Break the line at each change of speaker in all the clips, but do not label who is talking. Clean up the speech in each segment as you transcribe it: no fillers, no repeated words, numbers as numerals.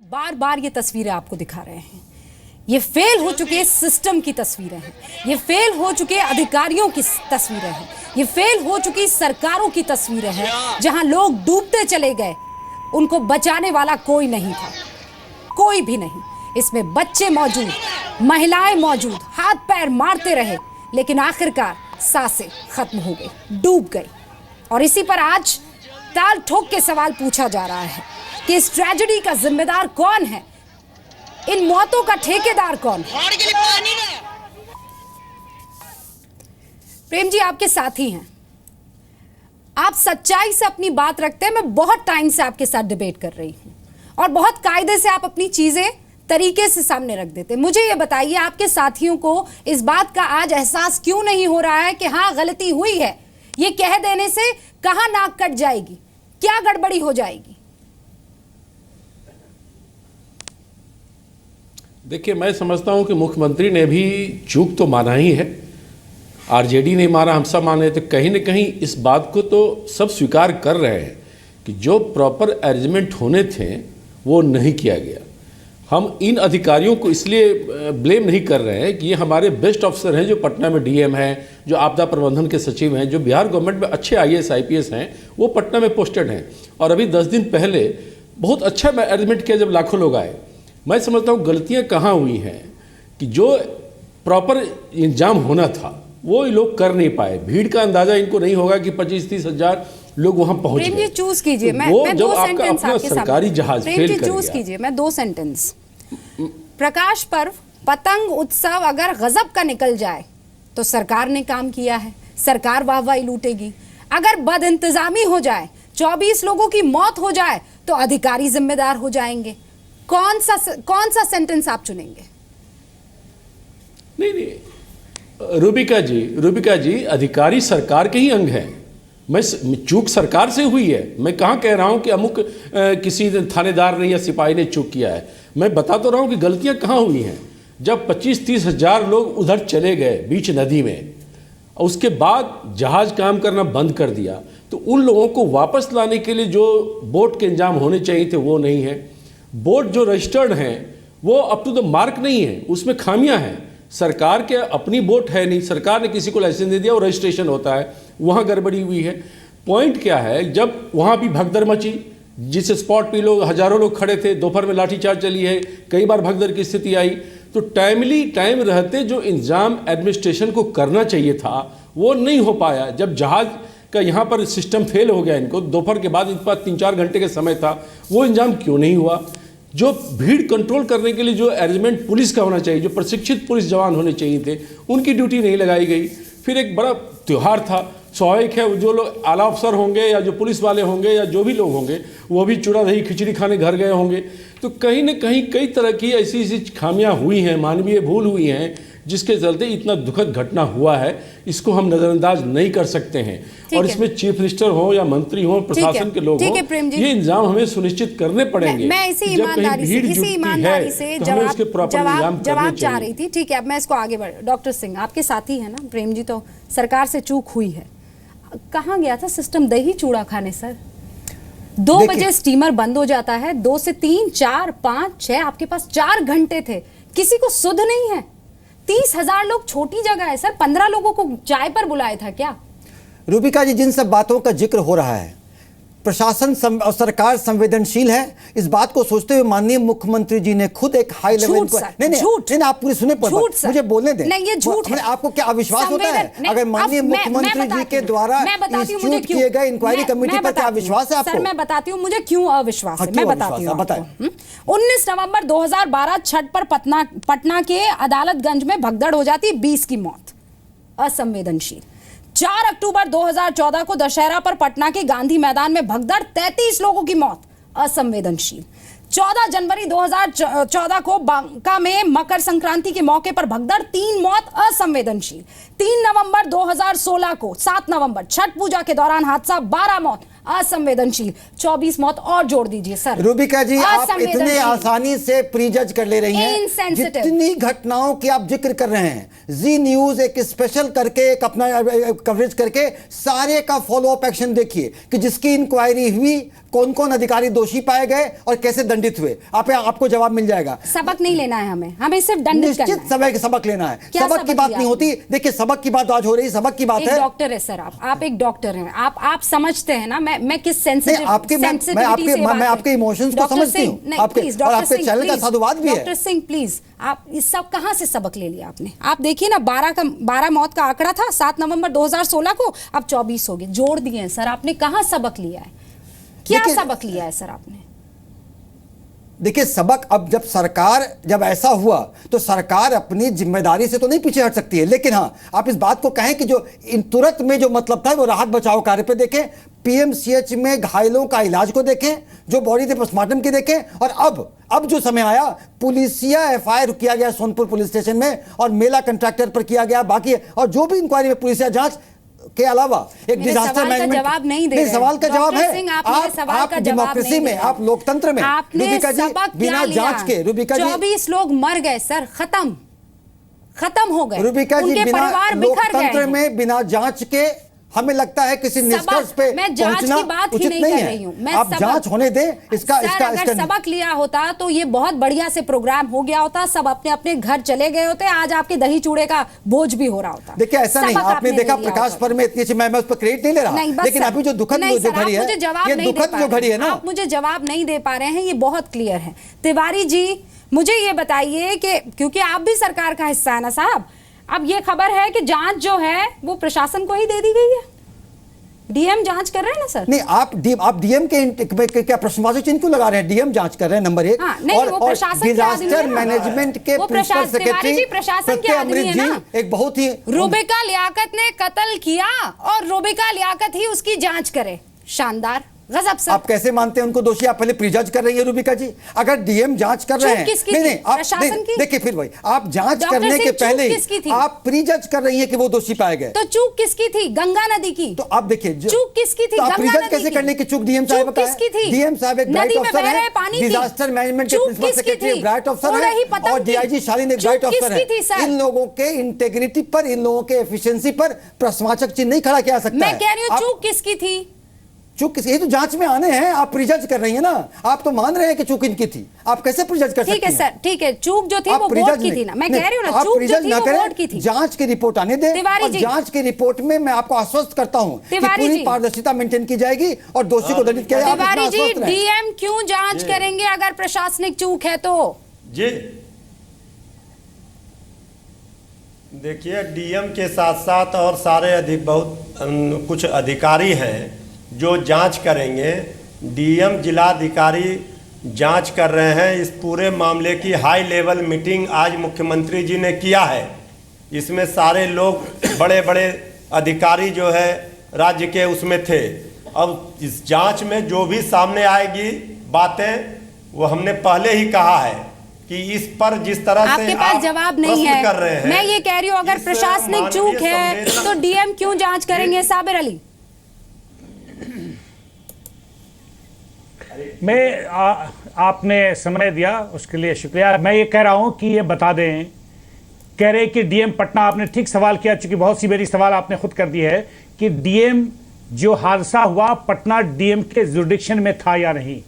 बार बार ये तस्वीरें आपको दिखा रहे हैं। ये फेल हो चुके सिस्टम की तस्वीरें हैं, ये फेल हो चुके अधिकारियों की तस्वीरें हैं, ये फेल हो चुकी सरकारों की तस्वीरें हैं, जहां लोग डूबते चले गए, उनको बचाने वाला कोई नहीं था, कोई भी नहीं। इसमें बच्चे मौजूद, महिलाएं मौजूद, हाथ पैर मारते रहे, लेकिन आखिरकार सांसें खत्म हो गई, डूब गई। और इसी पर आज ताल ठोक के सवाल पूछा जा रहा है कि इस ट्रेजेडी का जिम्मेदार कौन है, इन मौतों का ठेकेदार कौन है। प्रेम जी आपके साथी हैं, आप सच्चाई से अपनी बात रखते हैं। मैं बहुत टाइम से आपके साथ डिबेट कर रही हूं और बहुत कायदे से आप अपनी चीजें तरीके से सामने रख देते। मुझे ये बताइए, आपके साथियों को इस बात का आज एहसास क्यों नहीं हो रहा है कि हाँ गलती हुई है? ये कह देने से कहां नाक कट जाएगी, क्या गड़बड़ी हो जाएगी?
देखिए, मैं समझता हूं कि मुख्यमंत्री ने भी चूक तो माना ही है, आरजेडी ने माना, हम सब माने। तो कहीं न कहीं इस बात को तो सब स्वीकार कर रहे हैं कि जो प्रॉपर अरेंजमेंट होने थे वो नहीं किया गया। हम इन अधिकारियों को इसलिए ब्लेम नहीं कर रहे हैं कि ये हमारे बेस्ट अफसर हैं, जो पटना में डीएम हैं, जो आपदा प्रबंधन के सचिव हैं, जो बिहार गवर्नमेंट में अच्छे आईएएस आईपीएस हैं, वो पटना में पोस्टेड हैं। और अभी 10 दिन पहले बहुत अच्छा अरेंजमेंट किया जब लाखों लोग आए। मैं समझता हूँ गलतियाँ कहाँ हुई हैं कि जो प्रॉपर इंतजाम होना था वो ये लोग कर नहीं पाए। भीड़ का अंदाजा इनको नहीं होगा कि 25-30 हजार लोग वहां पहुंच गए।
चूज कीजिए,
तो
मैं
जब
दो
आपका
सेंटेंस
अपना
आपके
सरकारी जहाज फेल कर
चूज
गया।
कीजिए, मैं 2 सेंटेंस। प्रकाश पर्व, पतंग उत्सव अगर गजब का निकल जाए तो सरकार ने काम किया है, सरकार वाहवाही लूटेगी। अगर बदइंतजामी हो जाए, 24 लोगों की मौत हो जाए, तो अधिकारी जिम्मेदार हो जाएंगे। कौन सा सेंटेंस आप चुनेंगे?
नहीं, रूबिका जी, अधिकारी सरकार के ही अंग हैं। मैं चूक सरकार से हुई है। मैं कहाँ कह रहा हूँ कि अमुक किसी थानेदार ने या सिपाही ने चूक किया है। मैं बता तो रहा हूँ कि गलतियाँ कहाँ हुई हैं। जब 25-30 हजार लोग उधर चले गए बीच नदी में, उसके बाद जहाज काम करना बंद कर दिया, तो उन लोगों को वापस लाने के लिए जो बोट के इंतजाम होने चाहिए थे वो नहीं है। बोट जो रजिस्टर्ड हैं वो अप टू द मार्क नहीं है, उसमें खामियां हैं। सरकार के अपनी बोट है नहीं, सरकार ने किसी को लाइसेंस दे दिया, वो रजिस्ट्रेशन होता है, वहाँ गड़बड़ी हुई है। पॉइंट क्या है, जब वहाँ भी भगदड़ मची, जिस स्पॉट पे लोग हजारों लोग खड़े थे, दोपहर में लाठीचार्ज चली है, कई बार भगदड़ की स्थिति आई, तो टाइम रहते जो इंतजाम एडमिनिस्ट्रेशन को करना चाहिए था वो नहीं हो पाया। जब जहाज का यहाँ पर सिस्टम फेल हो गया, इनको दोपहर के बाद इनके पास 3-4 घंटे का समय था, वो इंतजाम क्यों नहीं हुआ? जो भीड़ कंट्रोल करने के लिए जो अरेंजमेंट पुलिस का होना चाहिए, जो प्रशिक्षित पुलिस जवान होने चाहिए थे, उनकी ड्यूटी नहीं लगाई गई। फिर एक बड़ा त्यौहार था, स्वाभाविक है जो लोग आला अफसर होंगे या जो पुलिस वाले होंगे या जो भी लोग होंगे वो भी चूड़ा दही खिचड़ी खाने घर गए होंगे। तो कहीं ना कहीं कई तरह की ऐसी खामियां हुई हैं, मानवीय भूल हुई हैं, जिसके चलते इतना दुखद घटना हुआ है। इसको हम नजरअंदाज नहीं कर सकते हैं। और इसमें चीफ मिनिस्टर हो या मंत्री हो, प्रशासन के लोग हो, ये इंतजाम हमें सुनिश्चित करने पड़ेंगे।
मैं इसी ईमानदारी से जवाब चाह रही थी। ठीक है, अब मैं इसको आगे बढ़। डॉक्टर सिंह आपके साथी है ना, प्रेम जी, तो सरकार से चूक हुई है। कहाँ गया था सिस्टम दही चूड़ा खाने? सर 2 बजे स्टीमर बंद हो जाता है, 2 से 3, 4, 5, 6, आपके पास 4 घंटे थे, किसी को सुध नहीं है। 30 हजार लोग छोटी जगह है सर, 15 लोगों को चाय पर बुलाया था क्या?
रूबिका जी, जिन सब बातों का जिक्र हो रहा है, प्रशासन और सरकार संवेदनशील है, इस बात को सोचते हुए माननीय मुख्यमंत्री जी ने खुद एक हाई लेवल नहीं, आप पूरी सुने, मुझे बोलने दें।
नहीं, ये झूठ है।
आपको क्या अविश्वास होता है अगर माननीय मुख्यमंत्री जी के द्वारा इंस्टीट्यूट किए गए इंक्वायरी कमेटी पर क्या अविश्वास है आपको?
सर मैं बताती हूँ मुझे क्यों अविश्वास है, मैं बताती हूँ। 19 नवंबर 2012 छठ पर पटना के अदालतगंज में भगदड़ हो जाती, 20 की मौत, असंवेदनशील। 4 अक्टूबर 2014 को दशहरा पर पटना के गांधी मैदान में भगदड़, 33 लोगों की मौत, असंवेदनशील। 14 जनवरी 2014 को बांका में मकर संक्रांति के मौके पर भगदड़, 3 मौत, असंवेदनशील। 3 नवंबर 2016 को 7 नवंबर छठ पूजा के दौरान हादसा, 12 मौत, असंवेदनशील। 24 मौत और जोड़ दीजिए सर।
रूबिका जी, आप इतने आसानी से प्रीजज कर ले रही हैं। जितनी घटनाओं की आप जिक्र कर रहे हैं, जी न्यूज एक स्पेशल करके, एक अपना कवरेज करके सारे का फॉलो अप एक्शन देखिए कि जिसकी इंक्वायरी हुई, कौन कौन अधिकारी दोषी पाए गए और कैसे दंडित हुए। आपको जवाब मिल जाएगा।
सबक नहीं लेना है हमें सिर्फ दंडित करना है।
निश्चित सबक लेना है। सबक की बात नहीं होती। देखिए, सबक की बात आज हो रही, सबक की बात है।
डॉक्टर है सर, आप एक डॉक्टर हैं, आप समझते हैं ना मैं किस सेंसिटिविटी
मैं आपके इमोशंस को समझती हूँ, और आपके चैनल का साधुवाद भी है।
डॉक्टर सिंह प्लीज, आप इस सब कहां से सबक ले लिया आपने? आप देखिए ना, 12 मौत का आंकड़ा था 7 नवंबर 2016 को, अब 24 हो गए, जोड़ दिए हैं सर। आपने कहां सबक लिया है? क्या सबक लिया है सर आपने?
देखिए, सबक, अब जब ऐसा हुआ तो सरकार अपनी जिम्मेदारी से तो नहीं पीछे हट सकती है, लेकिन हाँ, आप इस बात को कहें कि जो तुरंत में जो मतलब था वो राहत बचाव कार्य पे देखें, पीएमसीएच में घायलों का इलाज को देखें, जो बॉडी थे पोस्टमार्टम की देखें, और अब जो समय आया, पुलिसिया एफआईआर किया गया सोनपुर पुलिस स्टेशन में और मेला कंट्रैक्टर पर किया गया, बाकी और जो भी इंक्वायरी में पुलिसिया जांच के अलावा एक डिजास्टर मैनेजमेंट
जवाब नहीं दे रहे।
सवाल का जवाब है। आप डेमोक्रेसी में, आप लोकतंत्र में, रूबिका जी, बिना जांच के, रूबिका जी,
24 लोग मर गए सर, खत्म हो गए
रूबिका जी, बिना लोकतंत्र में बिना जांच के हमें लगता है किसी निष्कर्ष पे पहुंचना उचित नहीं है। आप जांच होने दें।
अगर सबक लिया होता तो ये बहुत बढ़िया से प्रोग्राम हो गया होता, सब अपने अपने घर चले गए होते, आज आपके दही चूड़े का बोझ भी हो रहा होता।
देखिए, ऐसा नहीं, आपने देखा प्रकाश पर्व में इतनी, मैं उस पर क्रेडिट नहीं ले रहा, लेकिन अभी जो दुखद जो घड़ी है, ये दुखद जो घड़ी है ना,
आप मुझे जवाब नहीं दे पा रहे हैं, ये बहुत क्लियर है। तिवारी जी, मुझे ये बताइए कि क्योंकि आप भी सरकार का हिस्सा है ना साहब, अब ये खबर है कि जांच जो है वो प्रशासन को ही दे दी गई है, डीएम जांच कर रहे हैं ना सर?
नहीं, आप डीएम के क्या प्रश्नवाची चिन्ह क्यों लगा रहे हैं? डीएम जांच कर रहे हैं, नंबर 1।
और
डिजास्टर मैनेजमेंट के प्रिंसिपल सेक्रेटरी प्रत्यय अमृत जी एक बहुत ही,
रूबिका लियाकत ने कत्ल किया और रूबिका लियाकत ही उसकी जांच करे। शानदार, गजब सर।
आप कैसे मानते हैं उनको दोषी? आप पहले प्रीजज कर रही है रूबिका जी। अगर डीएम जांच कर रहे हैं, नहीं आप देखिए, फिर वही आप जांच करने के पहले ही आप प्रीजज कर रही है कि वो दोषी पाए गए।
तो चूक किसकी थी? गंगा नदी की।
तो आप देखिए,
चूक किसकी थी?
आप प्रीजज कैसे करने की चूक डीएम साहब का है? डीएम साहब एक ब्राइट अफसर है, डिजास्टर मैनेजमेंट के प्रिंसिपल सेक्रेटरी ब्राइट अफसर है, और डीआईजी शालीन एक ब्राइट अफसर है। इन लोगों के इंटेग्रिटी पर, इन लोगों के एफिशिएंसी पर प्रश्नवाचक चिन्ह नहीं खड़ा किया सकता है।
मैं कह रही हूं, चूक किसकी थी?
चूक किसी, ये तो जांच में आने हैं। आप प्रीजज कर रही हैं ना, आप तो मान रहे हैं कि चूक इनकी थी, आप कैसे प्रीजज कर सकती हैं?
ठीक है सर, ठीक है, चूक जो थी वो वोट की थी ना, मैं कह रही हूं ना, चूक जो थी वो वोट की थी।
जांच की रिपोर्ट आने दें, और जांच की रिपोर्ट में मैं आपको आश्वस्त करता हूं कि पूरी पारदर्शिता मेंटेन की जाएगी और दोषी को दंडित किया जाएगा।
तिवारी जी, डीएम क्यों जांच करेंगे अगर प्रशासनिक चूक है तो?
जी देखिए, डीएम के साथ साथ और सारे बहुत कुछ अधिकारी हैं जो जांच करेंगे। डीएम जिलाधिकारी जांच कर रहे हैं। इस पूरे मामले की हाई लेवल मीटिंग आज मुख्यमंत्री जी ने किया है। इसमें सारे लोग, बड़े बड़े अधिकारी जो है राज्य के, उसमें थे। अब इस जांच में जो भी सामने आएगी बातें, वो हमने पहले ही कहा है कि इस पर जिस तरह से
आपके पास जवाब नहीं है
कर रहे हैं,
मैं ये कह रही हूँ, अगर प्रशासनिक चूक है तो डीएम क्यों जांच करेंगे? साबिर अली,
आपने समय दिया उसके लिए शुक्रिया। मैं ये कह रहा हूं कि ये बता दें, कह रहे कि डीएम पटना, आपने ठीक सवाल किया, चूंकि बहुत सी मेरी सवाल आपने खुद कर दी है कि डीएम जो हादसा हुआ पटना डीएम के जुरिडिक्शन में था या नहीं,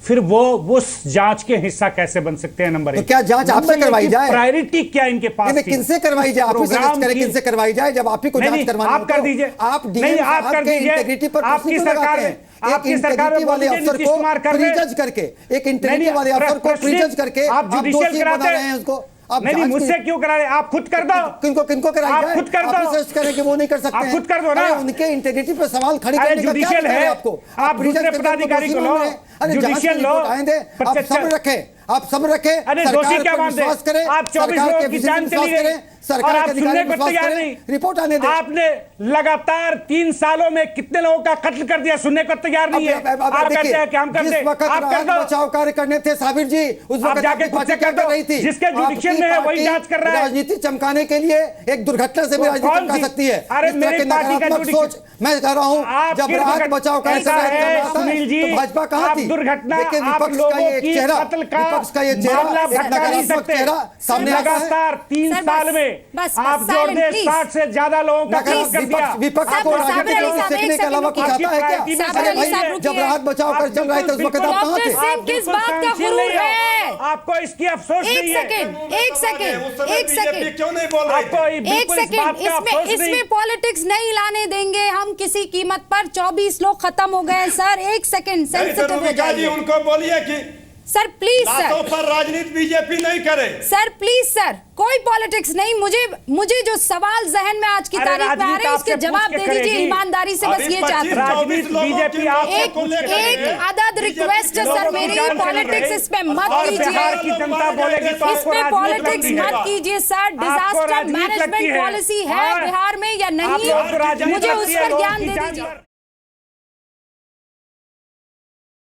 फिर वो उस जांच के हिस्सा कैसे बन सकते हैं? नंबर 1,
तो क्या जांच आपसे करवाई जाए?
प्रायोरिटी क्या इनके पास थी?
किनसे करवाई जाए? आप ही सजेस्ट करें किनसे करवाई जाए, जब आप ही को जांच करवानी
आप कर दीजिए।
आप नहीं, आप कर दीजिए। इंटीग्रिटी पर
आपकी सरकार है,
आपकी सरकार वाले अफसर को प्रीजज करके, एक इंटीग्रिटी वाले अफसर को प्रीजज करके
आप जुडिशियल कराते हैं उसको। नहीं, मुझसे क्यों करा रहे? आप खुद कर दो।
किनको कराई जाए?
आप खुद कर दो।
आप सजेस्ट करें कि वो नहीं कर सकते।
आप खुद कर दो ना।
उनके इंटीग्रिटी पर सवाल खड़ी करने का क्या
जुडिशियल है
आपको?
आप दूसरे पदाधिकारी को लो, जुडिशियल लो,
आप सब रखें, आप सब रखें।
अरे दोषी क्या मानते हैं? आप 24 लोगों की जान चली गई,
सरकार
आप
के अधिकारी
सुनने को
विश्वास
तैयार
करें,
नहीं।
रिपोर्ट आने दें।
आपने लगातार 3 सालों में कितने लोगों का कत्ल कर दिया, सुनने को तैयार नहीं है। आप कहते हैं कि हम कर
जिस
दें,
वक्त
आप कर
राहत
दो।
बचाव कार्य करने थे साबिर जी, उस वक्त
जाके
आपकी
खुद से
पार्टी क्या
कर दो।
कर रही थी?
जिसके जुडिक्शन में है वही जांच कर रहा है।
राजनीति चमकाने के लिए एक दुर्घटना से भी
तो
राजनीति
कौन
चमका
सी?
सकती है।
अरे
इस तरह
मेरी
के
पार्टी का
नकारात्मक
जुडिक्शन-
सोच मैं कह रहा हूं,
आप
जब
फिर
राहत बचाव कार्य
ऐसा है सुनील जी,
तो भाजपा कहां
आप
थी?
दुर्घटना
लेकिन
आप
विपक्ष का
लोगों
ये एक
की
चेहरा,
कत्ल का
विपक्ष का ये चेहरा,
मामला
एक
भटका नहीं
नकारात्मक
सकते।
चेहरा सामने आता है।
लगातार 3
सर,
साल
बस,
में
बस,
आप जोड़
silent,
दे
please।
60 से ज्यादा लोगों का कत्ल कर दिया।
विपक्ष
साहब,
को
साहब,
राजनीति
साहब,
से सीखने के
एक
अलावा
सेकंड
कुछ आता है क्या?
रुकिए। साहब,
अरे
साहब,
भाई,
रुकिए।
जब राहत बचाव कर चल रहा है तो उस वक्त आप कहां थे?
डॉक्टर साहब, किस बात का
बिल्कुल
गुरूर
सहनशील नहीं
है?
हो। आपको इसकी अफसोस
एक
नहीं है।
सेकंड, एक सेकंड,
उस समय
एक
बीजेपी
सेकंड,
क्यों नहीं बोल रही
आपको
थी?
एक
बिल्कुल इस
सेकंड,
बात का अफसोस नहीं।
इसमें पॉलिटिक्स नहीं लाने देंगे हम किसी कीमत पर। 24 लोग खत्म हो गए सर। एक सेकंड,
नहीं तो
सेंसिटिव हो
रूबिका जी
जाइए
उनको बोलिए कि
सर, प्लीज
लातों
सर।
पर राजनीति बीजेपी नहीं करे।
सर प्लीज सर, कोई पॉलिटिक्स नहीं। मुझे जो सवाल जहन में आज की
अरे
तारीख में आ रहे
राजनीति
हैं उसके
आपसे
जवाब
पूछ के
दे दीजिए
करेगी।
ईमानदारी से। बस
अभी
ये चाहते
25
हैं।
राजनीति बीजेपी आपसे
एक
पूछ के
एक
करेगी।
अदद रिक्वेस्ट है सर मेरी, पॉलिटिक्स इस पे मत
और बिहार की
कीजिए।
जनता बोलेगी तो आपको
इसमें
राजनीति
पॉलिटिक्स
लगती है।
मत कीजिए सर।
आपको
डिजास्टर
राजनीति लगती
मैनेजमेंट
है।
पॉलिसी है
हाँ।
बिहार में या
आप
नहीं,
लोगों को राजनीति
मुझे
लगती
उस
है,
पर
लोगों
ज्ञान
की
दे
जान
दीजिए।
पर।